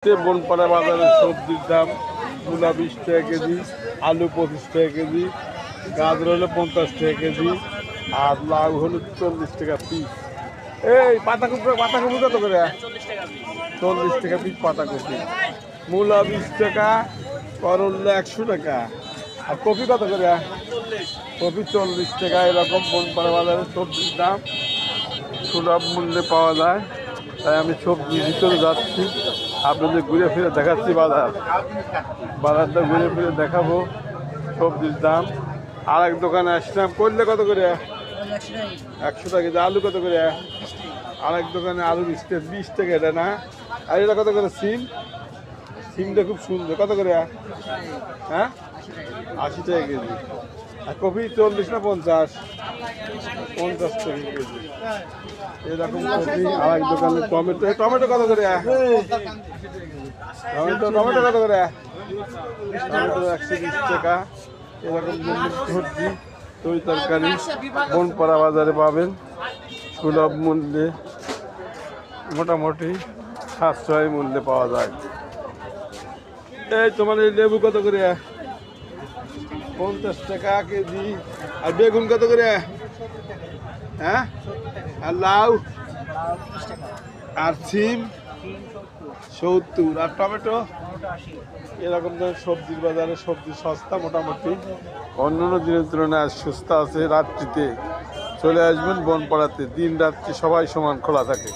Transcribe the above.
মুহূর্তে বনপাড়া বাজারে সবজির দাম মূলা 20 টাকা কেজি, আলু 25 টাকা কেজি, গাজর হলো 50 টাকা কেজি, আর লাউ হলো 40 টাকা পিস। এই পাতাকপি কত করে? 40 টাকা পিস পাতাকপি। মূলা 20 টাকা, করল্লা 100 টাকা, আর কপি কত করে? কপি 40 টাকা। এরকম বনপাড়া বাজারে সবজির দাম সুলভ মূল্যে পাওয়া যায়। তাই আমি সবজির ভিতরে যাচ্ছি, আপনাদের ঘুরে ফিরে দেখাচ্ছি বাজারটা ঘুরে ফিরে দেখাবো সবজির দাম। আর এক দোকানে আসলাম, করলে কত করে? 100 টাকা কেজি। আলু কত করে? আরেক দোকানে আলু 20 টাকা এটা না। আর এটা কত করে? সিমটা খুব সুন্দর, কত করে? হ্যাঁ, 80 টাকা কেজি। আর কপি 40 না 50? 50 টাকা কেজি। এরকম কপি। আর এক দোকানে টমেটো কত করে? টমেটো কত করে? টমেটো 120 টাকা। এরকম সবজি তরি তরকারি বনপাড়া বাজারে পাবেন সুলভ মূল্যে, মোটামুটি সাশ্রয়ী মূল্যে পাওয়া যায়। এই তোমার এই লেবু কত করে? 50 টাকা কেজি। আর বেগুন কত করে? হ্যাঁ, আর লাউ আর সিম 70, আর টমেটো। এরকম ধরনের সবজির বাজারে সবজি সস্তা, মোটামুটি অন্যান্য দিনের তুলনায় সস্তা আছে। রাত্রিতে চলে আসবেন বনপাড়াতে, দিন রাত্রি সবাই সমান খোলা থাকে।